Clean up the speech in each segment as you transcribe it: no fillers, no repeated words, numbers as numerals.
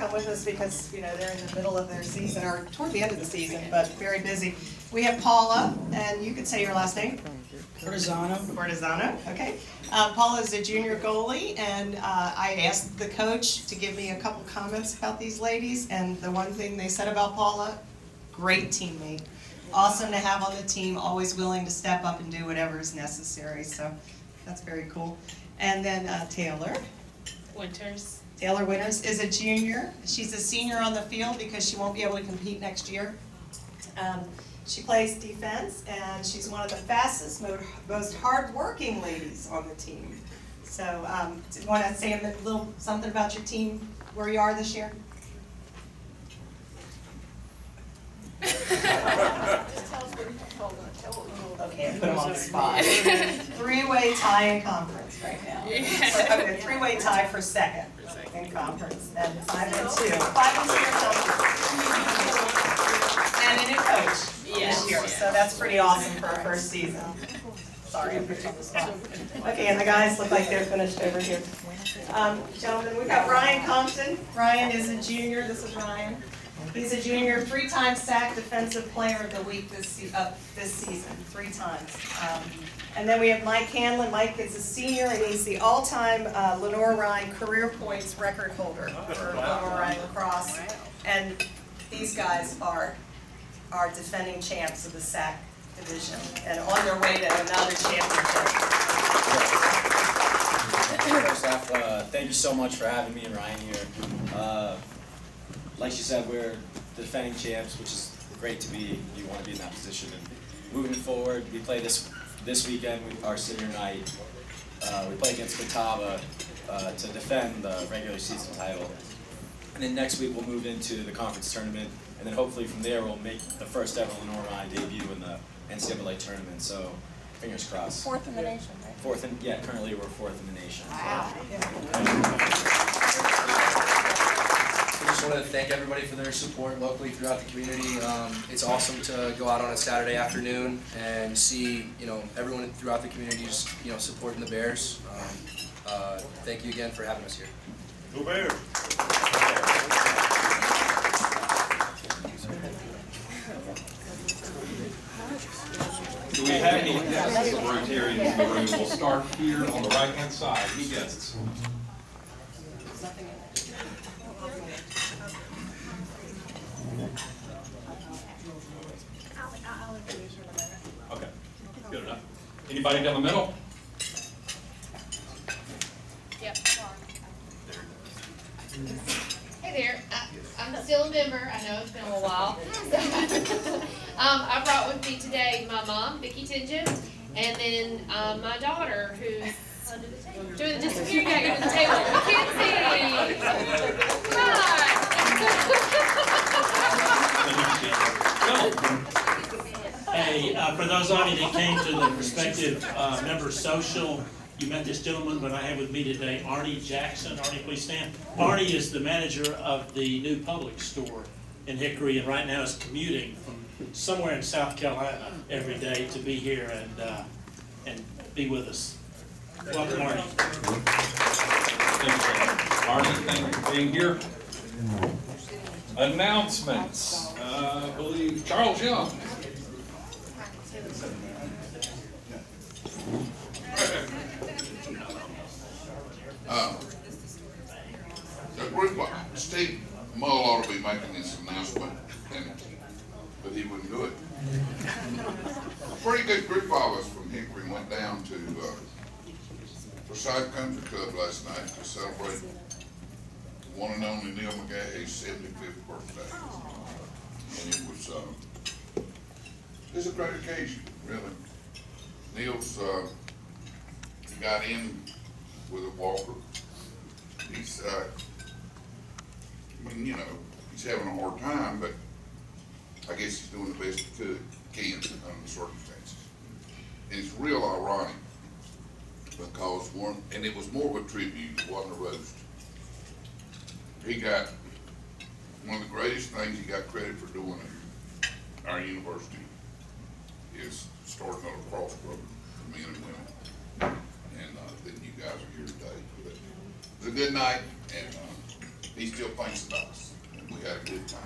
come with us because, you know, they're in the middle of their season, or toward the end of the season, but very busy. We have Paula, and you can say your last name. Cortizano, okay. Paula is a junior goalie, and I asked the coach to give me a couple comments about these ladies, and the one thing they said about Paula, great teammate. Awesome to have on the team, always willing to step up and do whatever is necessary, so that's very cool. And then Taylor Winters is a junior. She's a senior on the field because she won't be able to compete next year. She plays defense, and she's one of the fastest, most hard-working ladies on the team. So, do you want to say a little something about your team, where you are this year? Okay, I put them on the spot. Three-way tie in conference right now. So, okay, three-way tie for second in conference, and 5-2. 5-2 and a new coach this year, so that's pretty awesome for our first season. Sorry, I put you on the spot. Okay, and the guys look like they're finished over here. Gentlemen, we've got Ryan Compton. Ryan is a junior. This is Ryan. He's a junior, 3-time SAC Defensive Player of the Week this season, 3 times. And then we have Mike Hanlon. Mike is a senior, and he's the all-time Lenore Ryan career points record holder for Lenore Ryan lacrosse. And these guys are defending champs of the SAC division and on their way to another championship. First off, thank you so much for having me and Ryan here. Like she said, we're defending champs, which is great to be. You want to be in that position. And moving forward, we play this weekend, our senior night. We play against Catawba to defend the regular season title. And then next week we'll move into the conference tournament, and then hopefully from there we'll make the first ever Lenore Ryan debut in the NCAA tournament. So fingers crossed. 4th in the nation, right? Currently we're 4th in the nation. Wow. I just want to thank everybody for their support locally throughout the community. It's awesome to go out on a Saturday afternoon and see, everyone throughout the community just, supporting the Bears. Thank you again for having us here. Go Bears! Do we have any guests of Rotarians in the room? We'll start here on the right-hand side. Any guests? Okay, good enough. Anybody down the middle? Yep. Hey there, I'm still a member. I know it's been a little while. I brought with me today my mom, Vicki Tingen, and then my daughter, who's doing the disappearing act under the table, Mackenzie. Come on. Hey, for those of you that came to the prospective member social, you met this gentleman, but I have with me today Arnie Jackson. Arnie, please stand. Arnie is the manager of the new Publix store in Hickory, and right now is commuting from somewhere in South Carolina every day to be here and be with us. Welcome, Arnie. Arnie, thank you for being here. Announcements. I believe Charles Young. The group, Steve Mull ought to be making this announcement, but he wouldn't do it. A pretty good group of us from Hickory went down to Forsyth Country Club last night to celebrate the one and only Neil McGahey's 75th birthday. And it was a great occasion, really. Neil's got in with a walker. He's, he's having a hard time, but I guess he's doing the best he can under the circumstances. And it's real ironic because and it was more of a tribute, it wasn't a roast. He got one of the greatest things he got credit for doing at our university is starting a lacrosse program for men and women. And then you guys are here today. But it was a good night, and he still thinks about us, and we had a good time.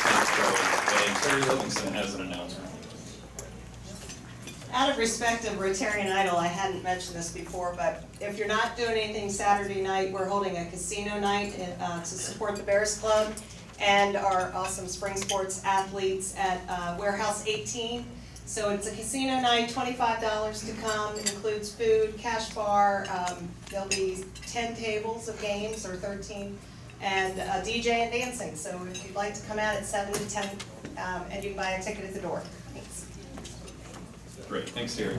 Thanks, Joey. And Terry Livingston has an announcement. Out of respect of Rotarian Idol, I hadn't mentioned this before, but if you're not doing anything Saturday night, we're holding a casino night to support the Bears Club and our awesome spring sports athletes at Warehouse 18. So it's a casino night, $25 to come, includes food, cash bar, there'll be 10 tables of games, or 13, and DJ and dancing. So if you'd like to come out at 7 to 10, and you can buy a ticket at the door. Thanks. Great, thanks, Terry.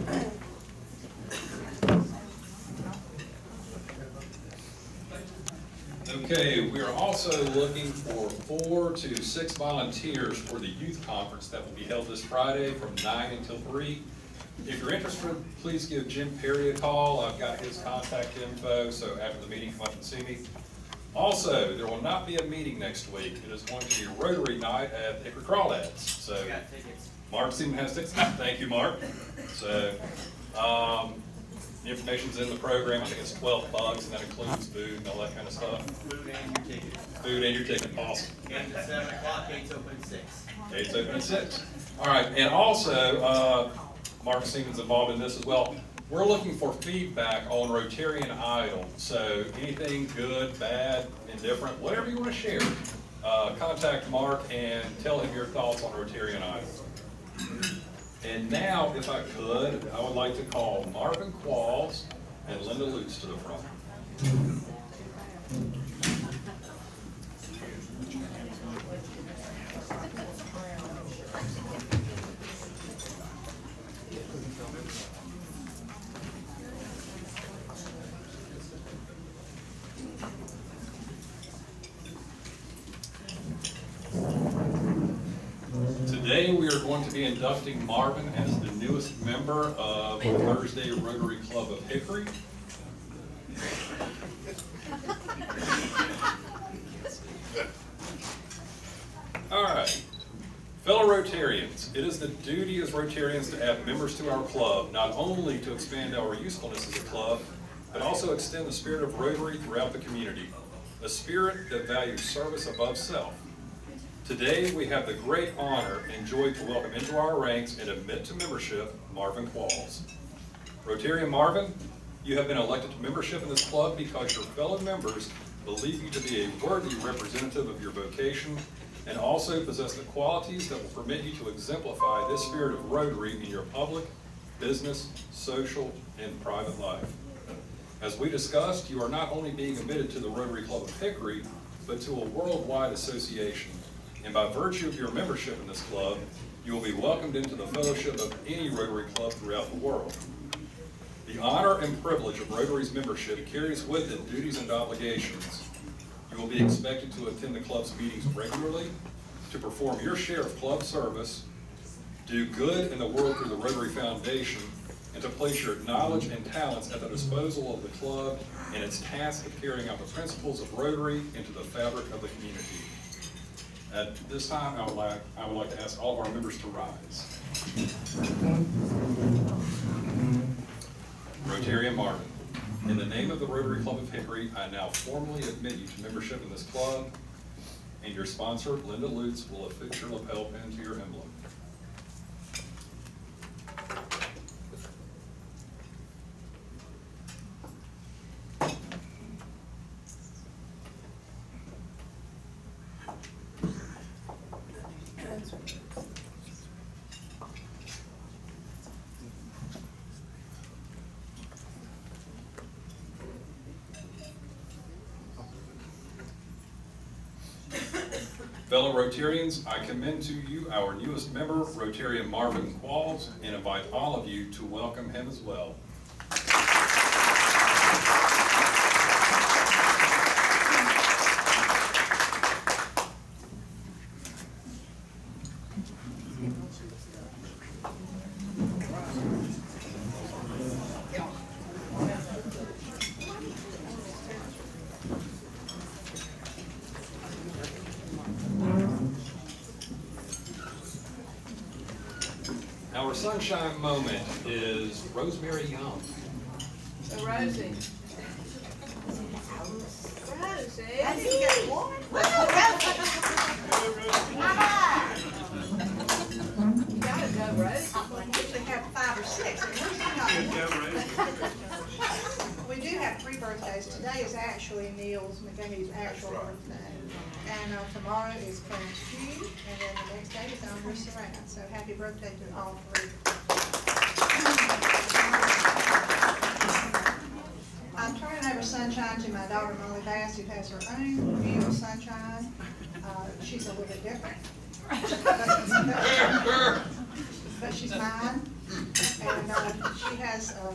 Okay, we are also looking for 4 to 6 volunteers for the youth conference that will be held this Friday from 9 until 3. If you're interested, please give Jim Perry a call. I've got his contact info, so after the meeting, come up and see me. Also, there will not be a meeting next week. It is going to be Rotary night at Hickory Crawdads. So, Mark Seaman has tickets. Thank you, Mark. So, the information's in the program. I think it's $12, and that includes food and all that kind of stuff. Food and your ticket. Food and your ticket, awesome. Game's at 7 o'clock, gates open at 6. Gates open at 6. All right, and also, Mark Seaman's involved in this as well. We're looking for feedback on Rotarian Idol. So anything good, bad, indifferent, whatever you want to share, contact Mark and tell him your thoughts on Rotarian Idol. And now, if I could, I would like to call Marvin Qualls and Linda Lutz to the front. Today we are going to be inducting Marvin as the newest member of the Thursday Rotary Club of Hickory. All right, fellow Rotarians, it is the duty as Rotarians to add members to our club, not only to expand our usefulness as a club, but also extend the spirit of Rotary throughout the community, a spirit that values service above self. Today, we have the great honor and joy to welcome into our ranks and admit to membership Marvin Qualls. Rotarian Marvin, you have been elected to membership in this club because your fellow members believe you to be a worthy representative of your vocation and also possess the qualities that will permit you to exemplify this spirit of Rotary in your public, business, social, and private life. As we discussed, you are not only being admitted to the Rotary Club of Hickory, but to a worldwide association. And by virtue of your membership in this club, you will be welcomed into the fellowship of any Rotary club throughout the world. The honor and privilege of Rotary's membership carries with it duties and obligations. You will be expected to attend the club's meetings regularly, to perform your share of club service, do good in the world through the Rotary Foundation, and to place your knowledge and talents at the disposal of the club in its task of carrying out the principles of Rotary into the fabric of the community. At this time, I would like to ask all of our members to rise. Rotarian Marvin, in the name of the Rotary Club of Hickory, I now formally admit you to membership in this club, and your sponsor, Linda Lutz, will affix your lapel pin to your emblem. Fellow Rotarians, I commend to you our newest member, Rotarian Marvin Qualls, and invite all of you to welcome him as well. Our sunshine moment is Rosemary Young. So Rosie, You gotta go, Rose. We usually have 5 or 6, and we're not. We do have 3 birthdays. Today is actually Neil's McGahee's actual birthday. And tomorrow is Clarence Hugh, and then the next day is Andrew Saran. So happy birthday to all 3. I'm turning over Sunshine to my daughter Molly Bass, who has her own view of Sunshine. She's a little bit different. But she's mine. And she has a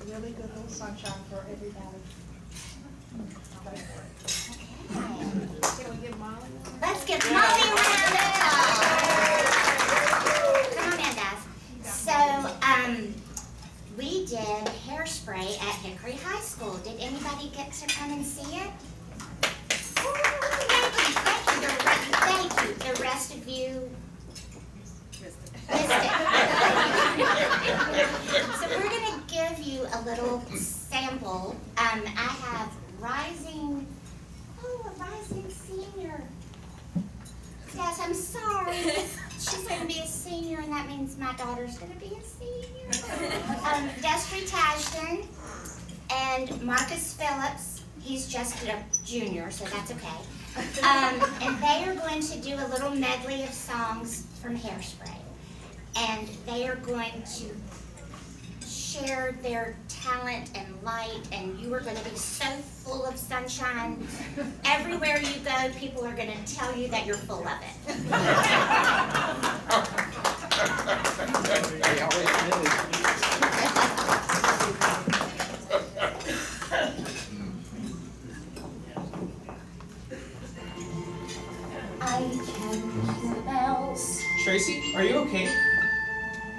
really good little sunshine for everybody. Can we give Molly one? Let's give Molly a round of applause. Come on in, guys. So, we did hairspray at Hickory High School. Did anybody get to come and see it? Ooh, thank you. The rest of you missed it. So we're gonna give you a little sample. I have a rising senior. Yes, I'm sorry. She's gonna be a senior, and that means my daughter's gonna be a senior. Destry Tajden and Marcus Phillips. He's just a junior, so that's okay. And they are going to do a little medley of songs from Hairspray. And they are going to share their talent and light, and you are going to be so full of sunshine. Everywhere you go, people are going to tell you that you're full of it. I can hear the bells. Tracy, are you okay?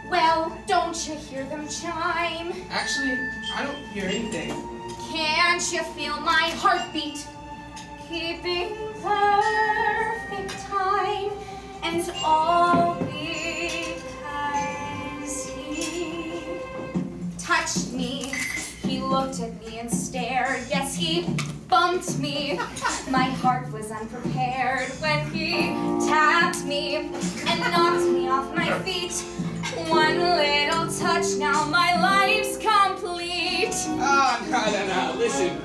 Well, don't you hear them chime? Actually, I don't hear anything. Can't you feel my heartbeat? Keeping perfect time, and all because he touched me. He looked at me and stared. Yes, he bumped me. My heart was unprepared when he tapped me and knocked me off my feet. One little touch, now my life's complete. Oh, no, listen.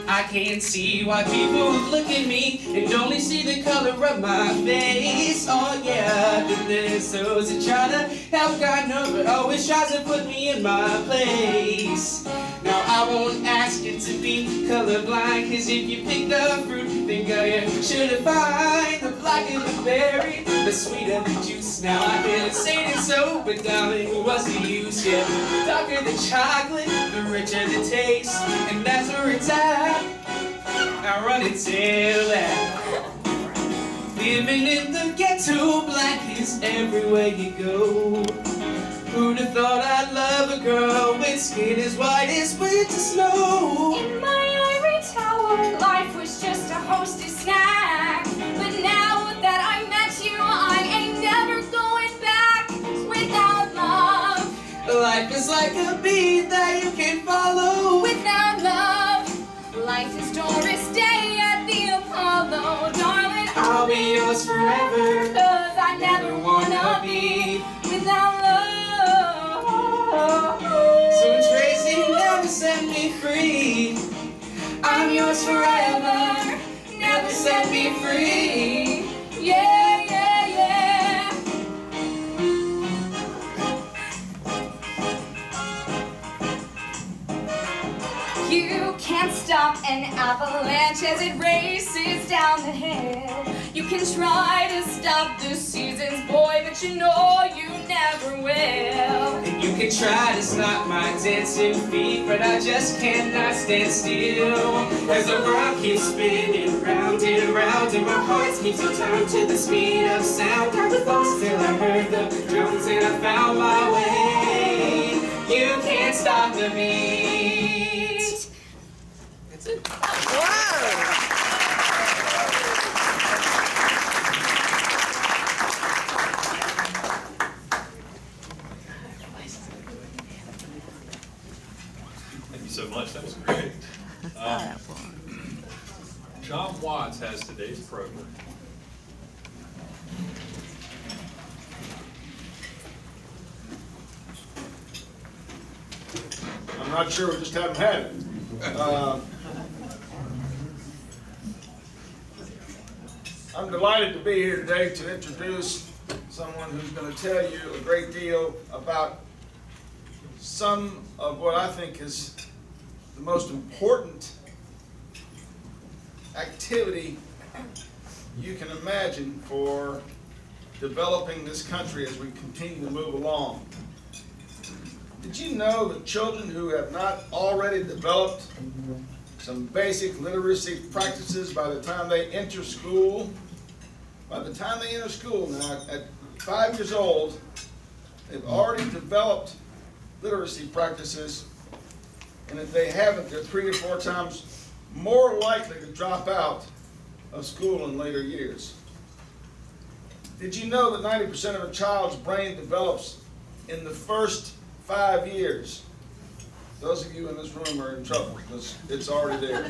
I can't see why people look at me and only see the color of my face. Oh yeah, but there's those that try to help God know, but always tries to put me in my place. Now I won't ask you to be colorblind, cause if you pick the fruit, then girl, you should have find the blacker the berry, the sweeter the juice. Now I can't say it so, but darling, what's the use? Yeah, the darker the chocolate, the richer the taste, and that's where it's at. I run and tell that living in the ghetto, black is everywhere you go. Who'd have thought I'd love a girl with skin as white as winter snow? In my ivory tower, life was just a hostess snack. But now that I met you, I ain't never going back without love. Life is like a beat that you can't follow without love. Life is Doris Day at the Apollo, darling. I'll be yours forever, cause I never wanna be without love. So Tracy, never set me free. I'm yours forever, never set me free. Yeah, yeah, yeah. You can't stop an avalanche as it races down the hill. You can try to stop the seasons, boy, but you know you never will. And you can try to stop my dancing feet, but I just cannot stand still. As the world keeps spinning round and round, and my heart keeps on time to the speed of sound. I was lost till I heard the drums and I found my way. You can't stop the beat. That's it. Wow! Thank you so much. That was great. John Watts has today's program. I'm not sure, we just haven't had it. I'm delighted to be here today to introduce someone who's going to tell you a great deal about some of what I think is the most important activity you can imagine for developing this country as we continue to move along. Did you know that children who have not already developed some basic literacy practices by the time they enter school, now at 5 years old, they've already developed literacy practices, and if they haven't, they're 3 to 4 times more likely to drop out of school in later years. Did you know that 90% of a child's brain develops in the first 5 years? Those of you in this room are in trouble because it's already there.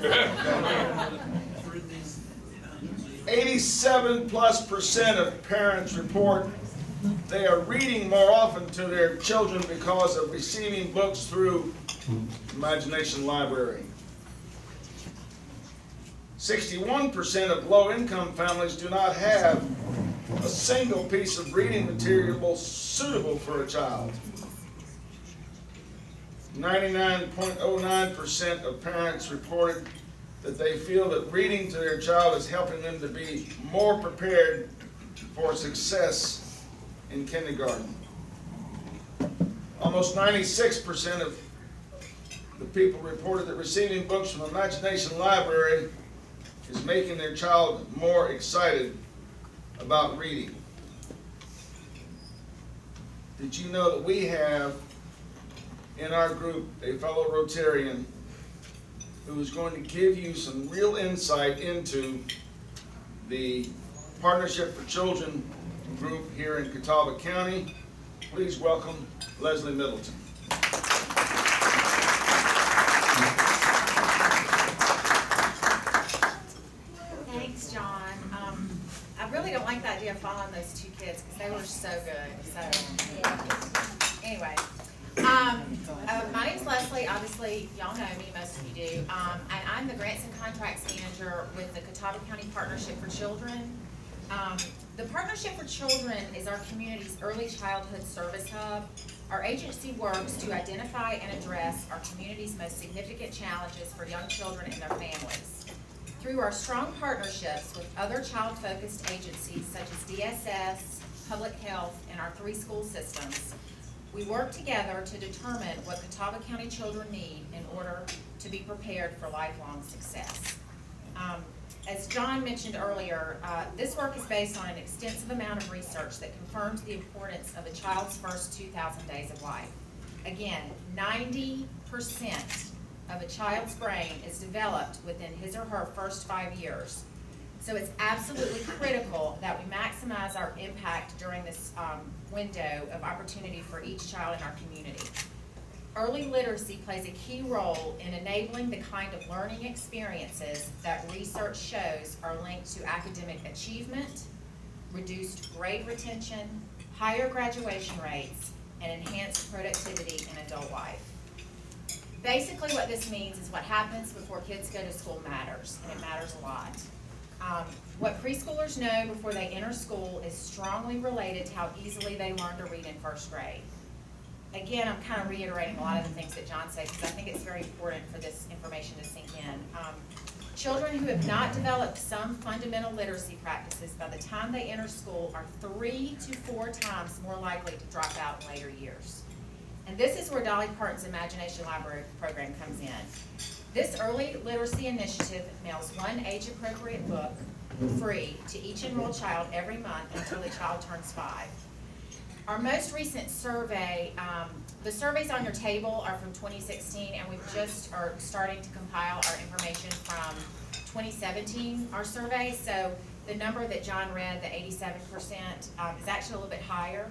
87+% of parents report they are reading more often to their children because of receiving books through Imagination Library. 61% of low-income families do not have a single piece of reading material suitable for a child. 99.09% of parents reported that they feel that reading to their child is helping them to be more prepared for success in kindergarten. Almost 96% of the people reported that receiving books from Imagination Library is making their child more excited about reading. Did you know that we have in our group a fellow Rotarian who is going to give you some real insight into the Partnership for Children group here in Catawba County? Please welcome Leslie Middleton. Thanks, John. I really don't like the idea of following those 2 kids because they were so good. So, anyway. My name's Leslie. Obviously, y'all know me, most of you do. And I'm the Grants and Contracts Manager with the Catawba County Partnership for Children. The Partnership for Children is our community's early childhood service hub. Our agency works to identify and address our community's most significant challenges for young children and their families. Through our strong partnerships with other child-focused agencies such as DSS, Public Health, and our 3 school systems, we work together to determine what Catawba County children need in order to be prepared for lifelong success. As John mentioned earlier, this work is based on an extensive amount of research that confirms the importance of a child's first 2,000 days of life. Again, 90% of a child's brain is developed within his or her first 5 years. So it's absolutely critical that we maximize our impact during this window of opportunity for each child in our community. Early literacy plays a key role in enabling the kind of learning experiences that research shows are linked to academic achievement, reduced grade retention, higher graduation rates, and enhanced productivity in adult life. Basically what this means is what happens before kids go to school matters, and it matters a lot. What preschoolers know before they enter school is strongly related to how easily they learn to read in first grade. Again, I'm kind of reiterating a lot of the things that John said because I think it's very important for this information to sink in. Children who have not developed some fundamental literacy practices by the time they enter school are 3 to 4 times more likely to drop out in later years. And this is where Dolly Parton's Imagination Library program comes in. This early literacy initiative mails 1 age-appropriate book free to each enrolled child every month until the child turns 5. Our most recent survey, the surveys on your table are from 2016, and we just are starting to compile our information from 2017, our survey. So the number that John read, the 87%, is actually a little bit higher.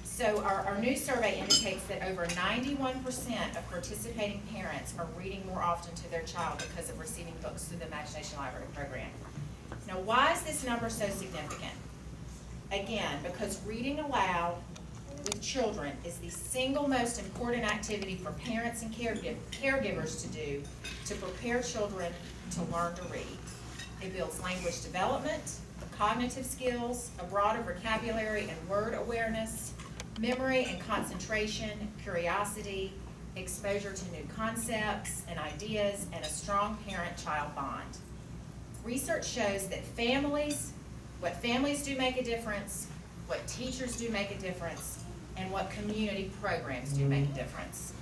So So our new survey indicates that over 91% of participating parents are reading more often to their child because of receiving books through the Imagination Library program. Now, why is this number so significant? Again, because reading aloud with children is the single most important activity for parents and caregivers to do to prepare children to learn to read. It builds language development, cognitive skills, a broader vocabulary and word awareness, memory and concentration, curiosity, exposure to new concepts and ideas, and a strong parent-child bond. Research shows that what families do make a difference, what teachers do make a difference, and what community programs do make a difference.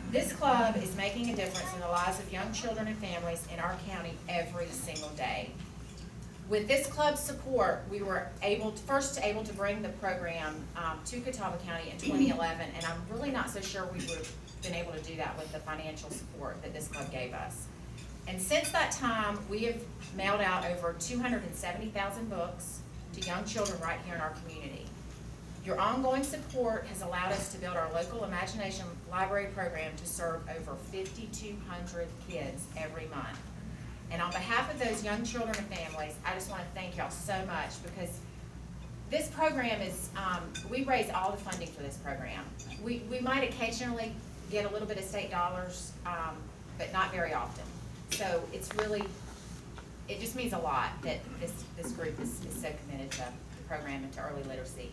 This club is making a difference in the lives of young children and families in our county every single day. With this club's support, we were first able to bring the program to Catawba County in 2011, and I'm really not so sure we would have been able to do that with the financial support that this club gave us. And since that time, we have mailed out over 270,000 books to young children right here in our community. Your ongoing support has allowed us to build our local Imagination Library program to serve over 5,200 kids every month. And on behalf of those young children and families, I just want to thank y'all so much, because this program is, we raise all the funding for this program. We might occasionally get a little bit of state dollars, but not very often. So it's really, it just means a lot that this group is so committed to the program and to early literacy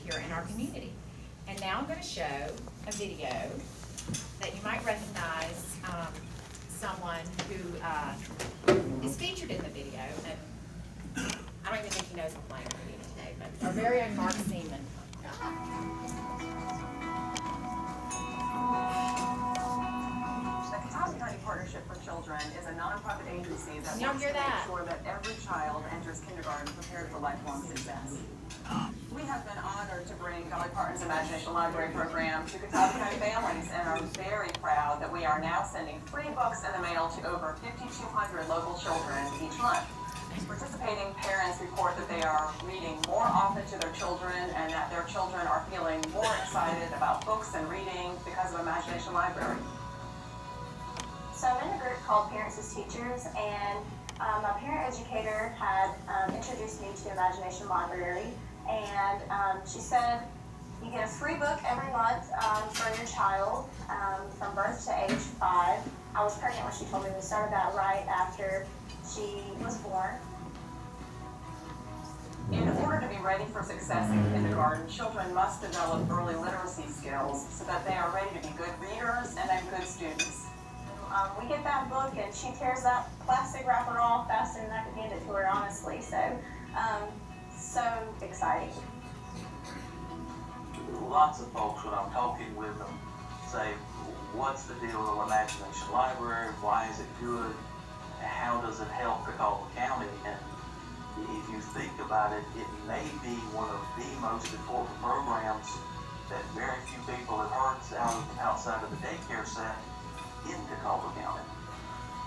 here in our community. And now I'm going to show a video that you might recognize someone who is featured in the video. And I don't even think he knows I'm playing the video today, but our very own Mark Seaman. The Catawba County Partnership for Children is a nonprofit agency that Y'all works hear to make that? sure that every child enters kindergarten prepared for lifelong success. We have been honored to bring Dolly Parton's Imagination Library program to Catawba County families, and are very proud that we are now sending free books in the mail to over 5,200 local children each month. Participating parents report that they are reading more often to their children, and that their children are feeling more excited about books and reading because of Imagination Library. So I'm in a group called Parents as Teachers, and my parent educator had introduced me to Imagination Library, and she said you get a free book every month for your child from birth to age 5. I was pregnant when she told me. We started that right after she was born. In order to be ready for success in kindergarten, children must develop early literacy skills so that they are ready to be good readers and then good students. We get that book, and she tears that plastic wrapper off faster than I could hand it to her, honestly. So, so exciting. Lots of folks, when I'm talking with them, say, what's the deal with Imagination Library? Why is it good? How does it help Catawba County? And if you think about it, it may be one of the most important programs that very few people have heard outside of the daycare set in Hickory County.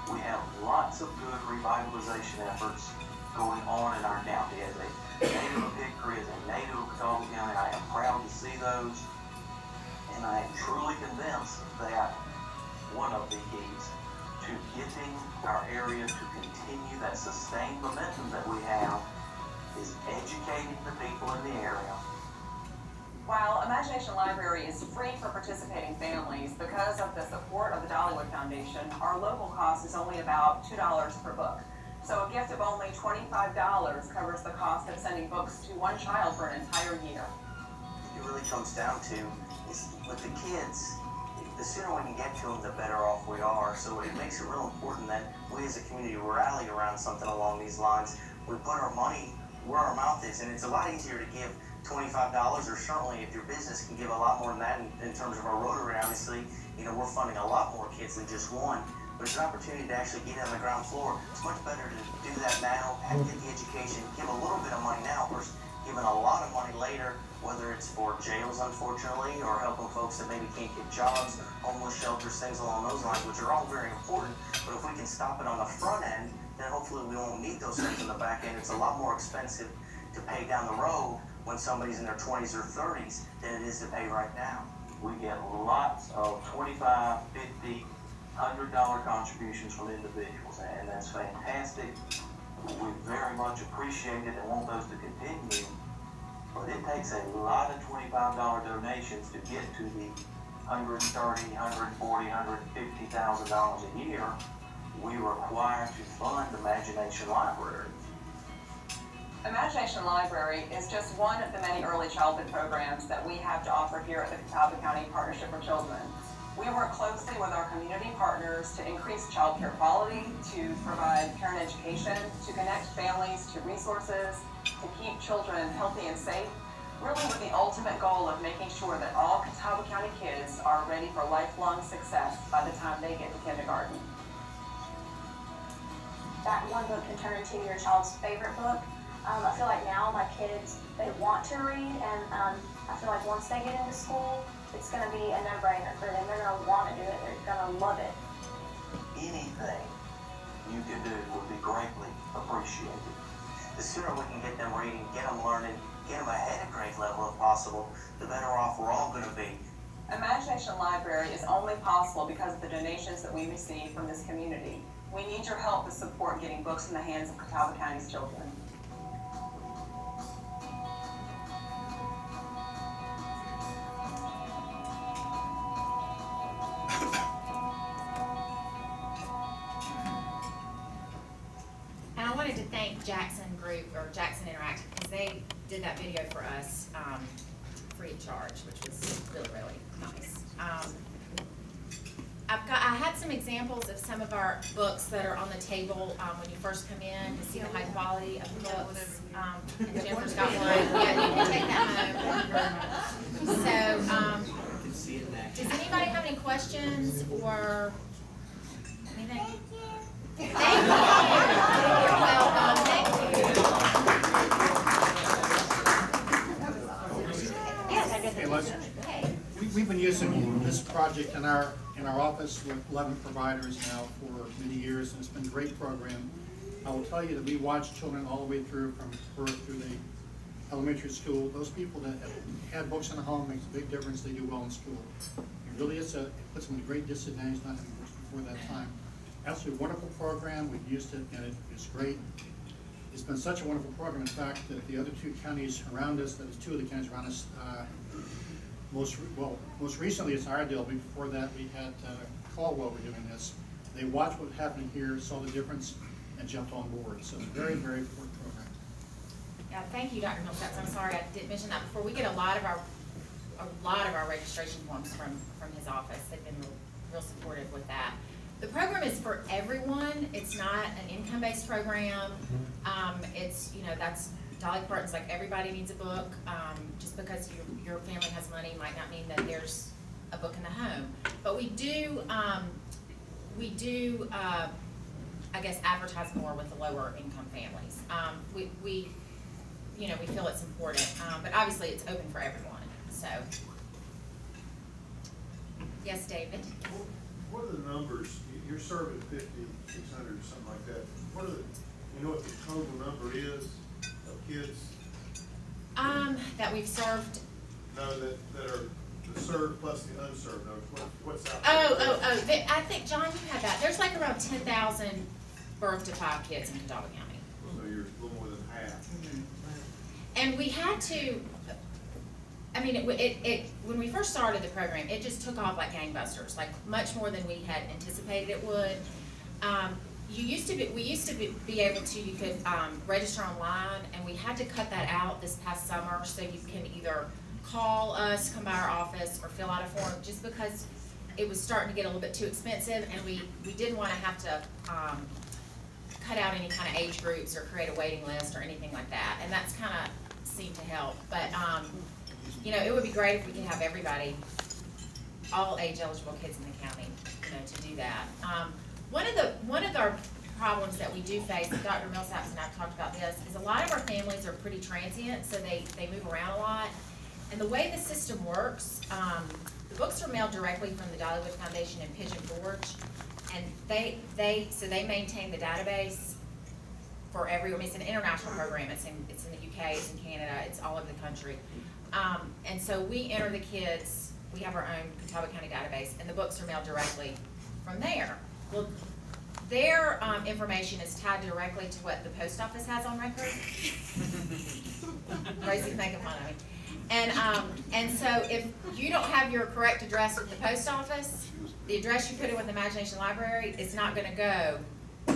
We have lots of good revitalization efforts going on in our county. As a native of Hickory, as a native of Hickory County, I am proud to see those, and I am truly convinced that one of the keys to getting our area to continue that sustained momentum that we have is educating the people in the area. While Imagination Library is free for participating families, because of the support of the Dollywood Foundation, our local cost is only about $2 per book. So a gift of only $25 covers the cost of sending books to one child for an entire year. It really comes down to, is with the kids, the sooner we can get to them, the better off we are. So it makes it real important that we as a community rally around something along these lines. We put our money where our mouth is, and it's a lot easier to give $25, or certainly if your business can give a lot more than that in terms of our Rotary. Obviously, you know, we're funding a lot more kids than just one, but it's an opportunity to actually get on the ground floor. It's much better to do that now and get the education, give a little bit of money now versus giving a lot of money later, whether it's for jails, unfortunately, or helping folks that maybe can't get jobs, homeless shelters, things along those lines, which are all very important. But if we can stop it on the front end, then hopefully we won't need those things on the back end. It's a lot more expensive to pay down the road when somebody's in their 20s or 30s than it is to pay right now. We get lots of $25, $50, $100 contributions from individuals, and that's fantastic. We very much appreciate it and want those to continue, but it takes a lot of $25 donations to get to the $130,000, $140,000, $150,000 a year we require to fund Imagination Library. Imagination Library is just one of the many early childhood programs that we have to offer here at the Catawba County Partnership for Children. We work closely with our community partners to increase child care quality, to provide parent education, to connect families to resources, to keep children healthy and safe, really with the ultimate goal of making sure that all Catawba County kids are ready for lifelong success by the time they get to kindergarten. That one book can turn into your child's favorite book. I feel like now my kids, they want to read, and I feel like once they get into school, it's going to be a no-brainer for them. They're going to want to do it. They're going to love it. Anything you can do would be greatly appreciated. The sooner we can get them reading, get them learning, get them ahead of grade level if possible, the better off we're all going to be. Imagination Library is only possible because of the donations that we receive from this community. We need your help to support getting books in the hands of Catawba County's children. And I wanted to thank Jackson Group, or Jackson Interactive, because they did that video for us, free of charge, which was really, really nice. I had some examples of some of our books that are on the table, when you first come in, to see the high quality of the books. And Jennifer's got one. Yeah, you can take that home. So, does anybody have any questions or anything? Thank you. You're welcome. Thank you. Yes, I did. Hey, Leslie. We've been using this project in our office with 11 providers now for many years, and it's been a great program. I will tell you that we watch children all the way through, from birth through the elementary school. Those people that have had books in the home makes a big difference. They do well in school. It really is it puts them at a great disadvantage not having books before that time. Absolutely wonderful program. We've used it, and it's great. It's been such a wonderful program, in fact, that the other two counties around us, that is two of the counties around us, most recently it's Iredell. Before that we had Caldwell were doing this. They watched what was happening here, saw the difference, and jumped on board. So very, very important program. Yeah, thank you, Dr. Millsaps. I'm sorry I didn't mention that before. We get a lot of our registration forms from his office. They've been real supportive with that. The program is for everyone. It's not an income-based program. It's, that's Dolly Parton's like everybody needs a book. Just because your family has money might not mean that there's a book in the home. But we do I guess, advertise more with the lower income families. We feel it's important, but obviously it's open for everyone, so. Yes, David? What are the numbers? You're serving 50, 600, something like that. What are the, you know what the total number is of kids? That we've served. No, that are the served plus the unserved. No, what's out there? I think, John, you have that. There's like around 10,000 birth to 5 kids in Catawba County. So you're a little more than half. Mm-hmm. And we had to, when we first started the program, it just took off like gangbusters, like much more than we had anticipated it would. We used to be able to, you could register online, and we had to cut that out this past summer, so you can either call us, come by our office, or fill out a form, just because it was starting to get a little bit too expensive, and we didn't want to have to cut out any kind of age groups or create a waiting list or anything like that, and that's kind of seemed to help. But it would be great if we could have everybody, all age eligible kids in the county, to do that. One of our problems that we do face, and Dr. Millsaps and I have talked about this, is a lot of our families are pretty transient, so they move around a lot. And the way the system works, the books are mailed directly from the Dollywood Foundation in Pigeon Forge, and they maintain the database for every, I mean, it's an international program. It's in the UK, it's in Canada, it's all over the country. And so we enter the kids, we have our own Catawba County database, and the books are mailed directly from there. Well, their information is tied directly to what the post office has on record. Racey's making fun of me. And so if you don't have your correct address with the post office, the address you put in with the Imagination Library is not gonna go to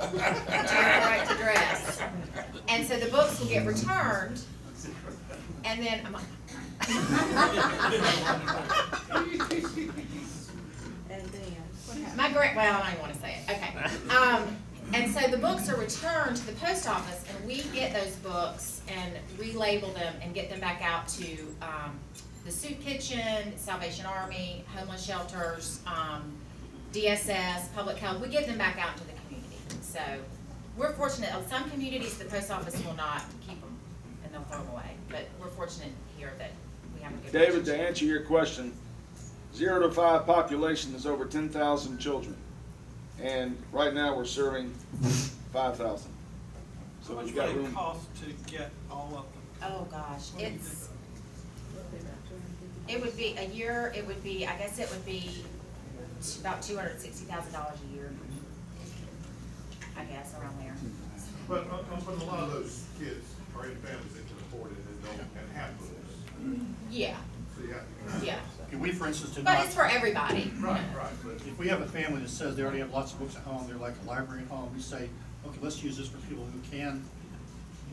your correct address. And so the books will get returned, and then, well, I don't even wanna say it, okay. And so the books are returned to the post office, and we get those books and relabel them and get them back out to the soup kitchen, Salvation Army, homeless shelters, DSS, public health. We get them back out into the community. So we're fortunate. Some communities, the post office will not keep them and they'll throw them away. But we're fortunate here that we have a good David, to relationship. answer your question, 0 to 5 population is over 10,000 children. And right now we're serving 5,000. So you got room. How much would it cost to get all of them? Oh, gosh, it would be a year, it would be, I guess it would be about $260,000 a year. I guess, around there. But a lot of those kids are in families that can afford it and don't, and have books. Yeah, So you have to. yeah. Okay, we, for instance, did But not. it's for everybody. Right, but. If we have a family that says they already have lots of books at home, they're like a library at home, we say, okay, let's use this for people who can,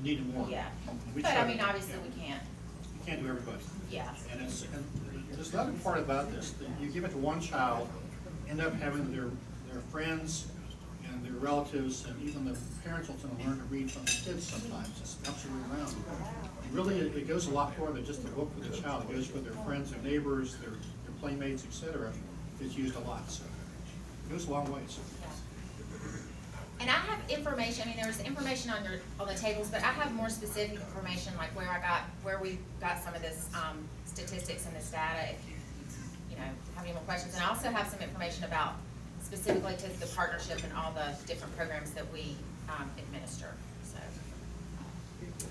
need more. Yeah, We but try I to- mean, obviously we can't, You can't do everybody. yeah. And there's another part about this, that you give it to one child, end up having their friends and their relatives and even the parents will learn to read from the kids sometimes. It's absolutely around. Really, it goes a lot more than just a book for the child. It goes with their friends, their neighbors, their playmates, etc. It's used a lot, so it goes a long ways. And I have information, I mean, there's information on the tables, but I have more specific information, like where we got some of this, statistics and this data, if you have any more questions. And I also have some information about specifically to the partnership and all the different programs that we, administer, so.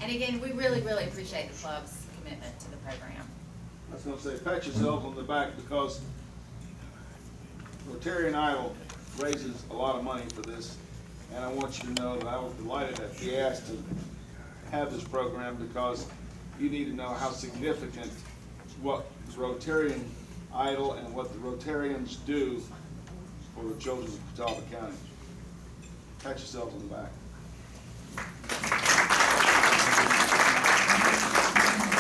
And again, we really, really appreciate the club's commitment to the program. I was gonna say, pat yourselves on the back because Rotary Idol raises a lot of money for this. And I want you to know that I was delighted that he asked to have this program because you need to know how significant what Rotarian Idol and what the Rotarians do for the children of Catawba County. Pat yourselves on the back.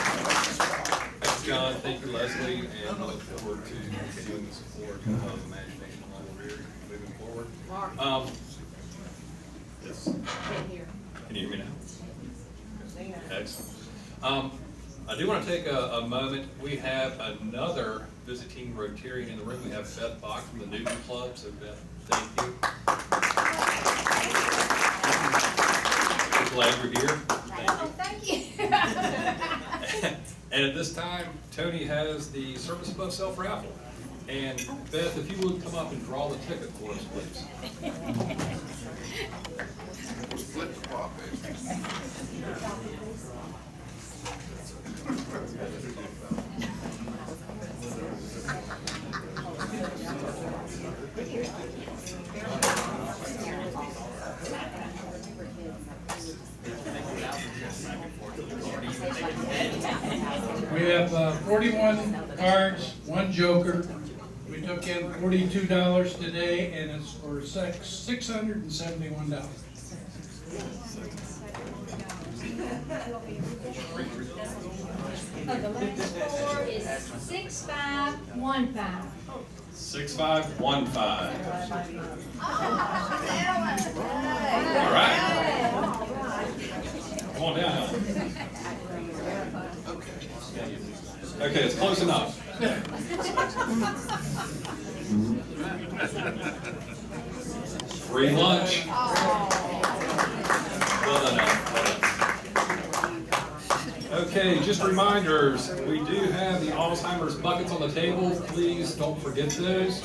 Thanks, John. Thank you, Leslie, and I look forward to continuing the support of Imagination Library moving forward. Yes. Can you hear me now? Excellent. I do want to take a moment. We have another visiting Rotarian in the room. We have Beth Bach from the Newton Club. So Beth, thank you. We're glad you're here. Thank you. And at this time, Tony has the Service Above Self raffle. And Beth, if you would come up and draw the ticket for us, please. Split the profit. We have 41 cards, 1 joker. We took in $42 today, and it's for $671. Oh, the last four is 6515. 6515. All right. Come on down, Helen. Okay, it's close enough. Free lunch. Well done, Helen. Well done. Okay, just reminders, we do have the Alzheimer's buckets on the table. Please don't forget those.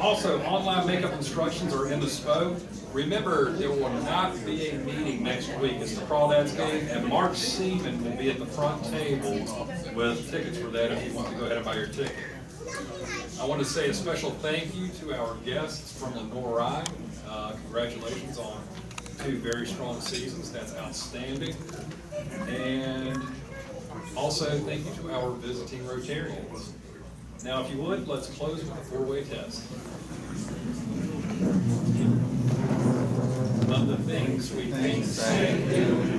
Also, online makeup instructions are in the SPO. Remember, there will not be a meeting next week. It's the Crawdads game, and Mark Seaman will be at the front table with tickets for that if you want to go ahead and buy your ticket. I want to say a special thank you to our guests from Lenore Rye. Congratulations on 2 very strong seasons. That's outstanding. And also, thank you to our visiting Rotarians. Now, if you would, let's close with a 4-way test. Of the things we think, say, do,